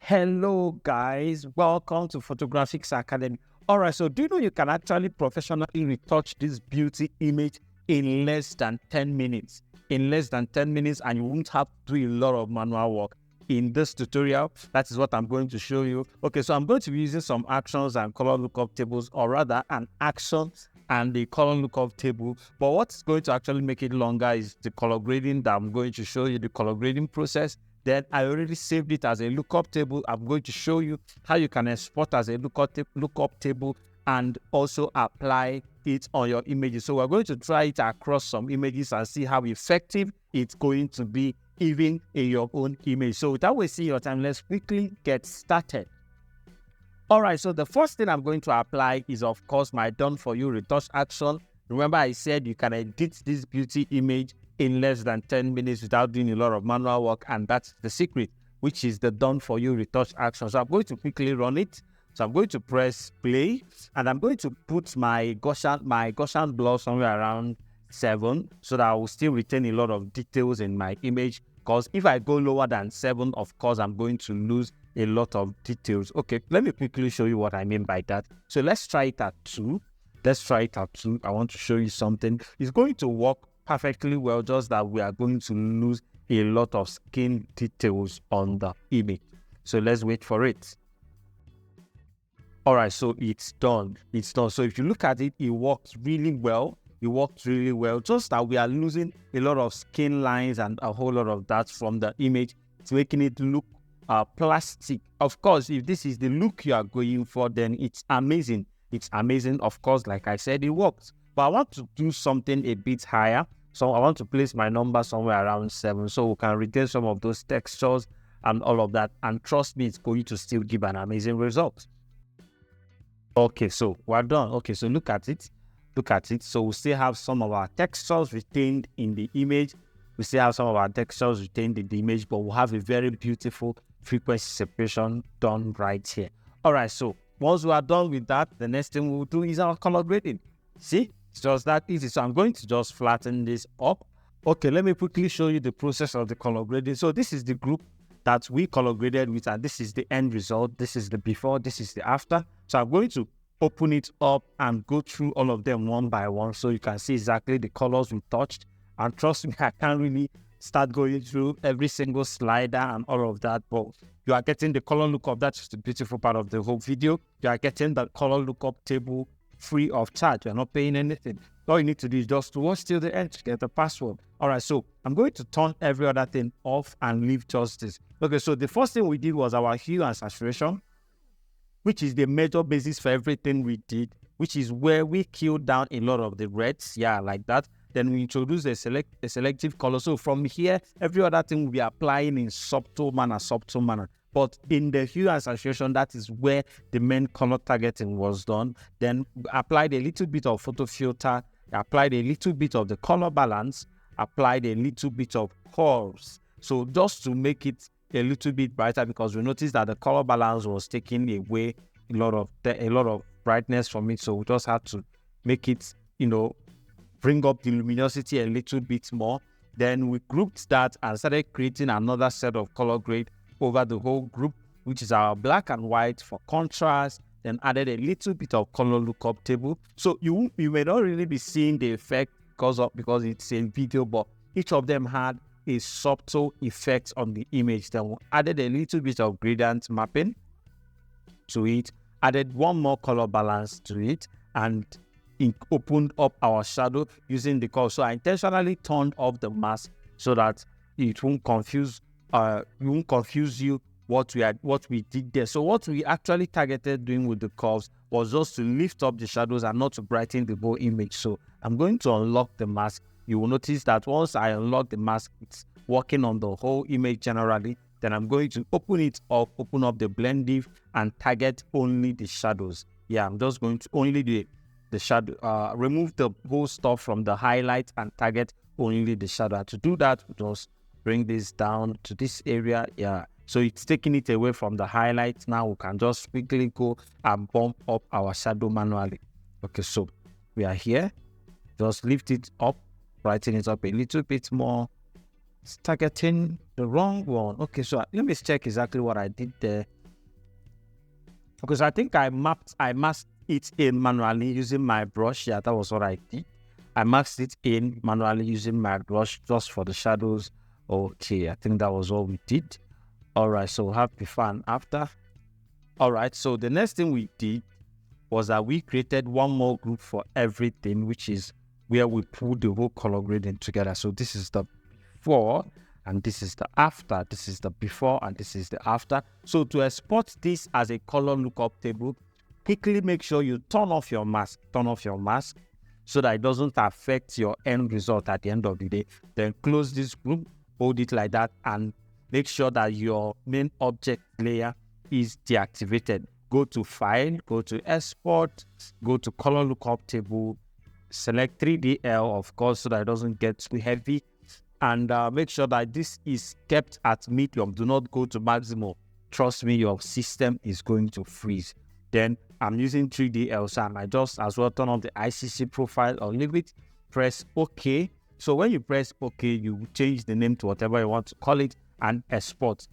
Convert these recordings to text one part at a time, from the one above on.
Hello guys, welcome to Photographics Academy. Alright, so do you know you can actually professionally retouch this beauty image in less than 10 minutes? In less than 10 minutes, and you won't have to do a lot of manual work. In this tutorial, that is what I'm going to show you. Okay, so I'm going to be using some actions and color lookup tables, or rather an action and the color lookup table. But what's going to actually make it longer is the color grading that I'm going to show you, the color grading process. Then I already saved it as a lookup table. I'm going to show you how you can export as a lookup table and also apply it on your images. So we're going to try it across some images and see how effective it's going to be even in your own image. So without wasting your time, let's quickly get started. All right, so the first thing I'm going to apply is, of course, my done for you retouch action. Remember I said you can edit this beauty image in less than 10 minutes without doing a lot of manual work, and that's the secret, which is the done for you retouch action. So I'm going to quickly run it. So I'm going to press play, and I'm going to put my Gaussian blur somewhere around 7 so that I will still retain a lot of details in my image, because if I go lower than 7, of course I'm going to lose a lot of details. Okay, let me quickly show you what I mean by that. So let's try it at 2. Let's try it at 2. I want to show you something. It's going to work perfectly well, just that we are going to lose a lot of skin details on the image. So let's wait for it. All right, so it's done. It's done. So if you look at it, it works really well. It worked really well. Just that we are losing a lot of skin lines and a whole lot of that from the image. It's making it look plastic. Of course, if this is the look you are going for, then it's amazing. It's amazing. Of course, like I said, it works. But I want to do something a bit higher. So I want to place my number somewhere around 7 so we can retain some of those textures and all of that. And trust me, it's going to still give an amazing result. Okay, so we're done. Okay, so look at it. Look at it. So we still have some of our textures retained in the image. We still have some of our textures retained in the image, but we'll have a very beautiful frequency separation done right here. All right, so once we are done with that, the next thing we'll do is our color grading. See, it's just that easy. So I'm going to just flatten this up. Okay, let me quickly show you the process of the color grading. So this is the group that we color graded with, and this is the end result. This is the before, this is the after. So I'm going to open it up and go through all of them one by one so you can see exactly the colors we touched. And trust me, I can't really start going through every single slider and all of that, but you are getting the color lookup. That's the beautiful part of the whole video. You are getting the color lookup table free of charge. You're not paying anything. All you need to do is just to watch till the end to get the password. All right, so I'm going to turn every other thing off and leave just this. Okay, so the first thing we did was our hue and saturation, which is the major basis for everything we did, which is where we killed down a lot of the reds, yeah, like that. Then we introduce a selective color. So from here, every other thing will be applying in subtle manner. But in the hue and saturation, that is where the main color targeting was done. Then applied a little bit of photo filter, applied a little bit of the color balance, applied a little bit of curves. So just to make it a little bit brighter, because we noticed that the color balance was taking away a lot of brightness from it. So we just had to make it, bring up the luminosity a little bit more. Then we grouped that and started creating another set of color grade over the whole group, which is our black and white for contrast. Then added a little bit of color lookup table. So you may not really be seeing the effect because it's a video, but each of them had a subtle effect on the image. Then we added a little bit of gradient mapping to it, added one more color balance to it, and opened up our shadow using the color. So I intentionally turned off the mask so that it won't confuse you what we did there. So what we actually targeted doing with the curves was just to lift up the shadows and not to brighten the whole image. So I'm going to unlock the mask. You will notice that once I unlock the mask, it's working on the whole image generally. Then I'm going to open up the blend div and target only the shadows. Yeah, I'm just going to only do the shadow, remove the whole stuff from the highlight and target only the shadow. To do that, just bring this down to this area. Yeah, so it's taking it away from the highlights. Now we can just quickly go and bump up our shadow manually. Okay, so we are here. Just lift it up, brighten it up a little bit more. it's targeting the wrong one. Okay, so let me check exactly what I did there. Because I think I masked it in manually using my brush. Yeah, that was what I did. I masked it in manually using my brush just for the shadows. Okay, I think that was what we did. All right, so we'll have before and after. All right, so the next thing we did was that we created one more group for everything, which is where we pull the whole color grading together. So this is the before and this is the after. This is the before and this is the after. So to export this as a color lookup table, quickly make sure you turn off your mask. So that it doesn't affect your end result at the end of the day. Then close this group, hold it like that, and make sure that your main object layer is deactivated. Go to File, go to Export, go to Color Lookup Table, select 3DL, of course, so that it doesn't get too heavy, and make sure that this is kept at medium. Do not go to maximum. Trust me, your system is going to freeze. Then I'm using 3DL, so I might just as well turn on the ICC profile or leave it, press OK. So when you press OK, you change the name to whatever you want to call it and export.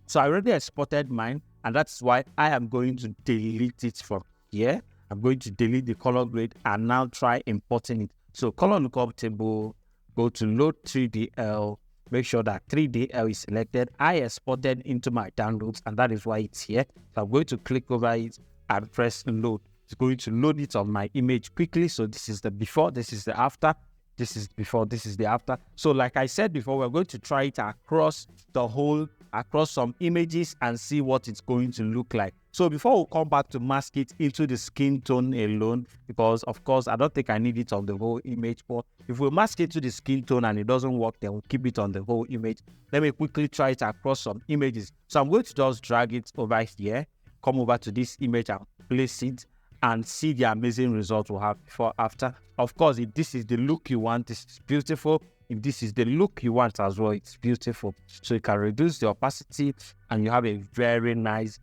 So I already exported mine, and that's why I am going to delete it from here. I'm going to delete the color grade and now try importing it. So color lookup table, go to load 3DL, make sure that 3DL is selected. I exported into my downloads, and that is why it's here. So I'm going to click over it and press load. It's going to load it on my image quickly. So this is the before, this is the after, this is before, this is the after. So like I said before, we're going to try it across the whole, across some images and see what it's going to look like. So before we come back to mask it into the skin tone alone, because of course I don't think I need it on the whole image, but if we mask it to the skin tone and it doesn't work, then we'll keep it on the whole image. Let me quickly try it across some images. So I'm going to just drag it over here, come over to this image and place it, and see the amazing result we'll have before after. Of course, if this is the look you want, this is beautiful. If this is the look you want as well, it's beautiful. So you can reduce the opacity and you have a very nice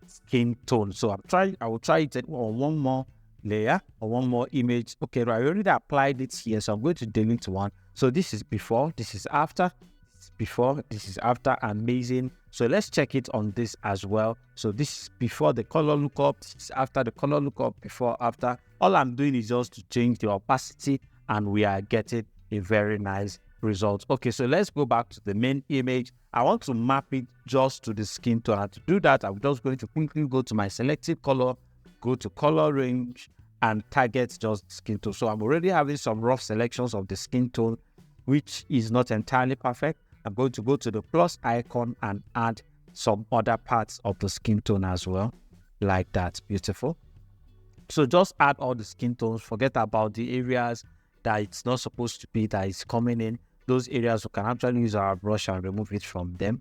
skin tone. So I will try it on one more layer or one more image. Okay, right, I already applied it here, so I'm going to delete one. So this is before, this is after, this is before, this is after. Amazing. So let's check it on this as well. So this is before the color lookup, this is after the color lookup, before, after. All I'm doing is just to change the opacity and we are getting a very nice result. Okay, so let's go back to the main image. I want to map it just to the skin tone. And to do that, I'm just going to quickly go to my selected color, go to color range and target just skin tone. So I'm already having some rough selections of the skin tone, which is not entirely perfect. I'm going to go to the plus icon and add some other parts of the skin tone as well, like that. Beautiful. So just add all the skin tones, forget about the areas that it's not supposed to be, that is coming in. Those areas we can actually use our brush and remove it from them.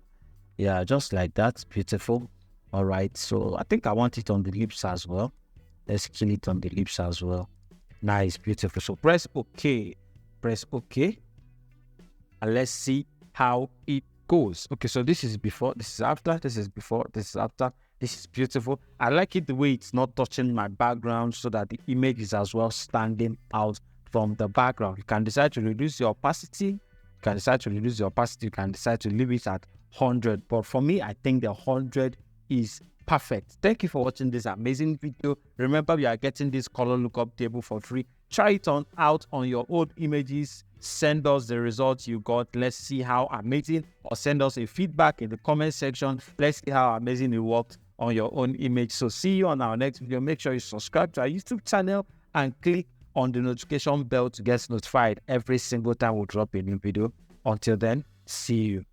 Yeah, just like that. Beautiful. All right, so I think I want it on the lips as well. Let's kill it on the lips as well. Nice, beautiful. So press OK, press OK, and let's see how it goes. Okay, so this is before, this is after, this is before, this is after. This is beautiful. I like it the way it's not touching my background, so that the image is as well standing out from the background. You can decide to reduce your opacity. You can decide to reduce the opacity. You can decide to leave it at 100. But for me, I think the 100 is perfect. Thank you for watching this amazing video. Remember, you are getting this color lookup table for free. Try it out on your old images. Send us the results you got. Let's see how amazing, or send us a feedback in the comment section. Let's see how amazing it worked on your own image. So see you on our next video. Make sure you subscribe to our YouTube channel and click on the notification bell to get notified every single time we drop a new video. Until then, see you.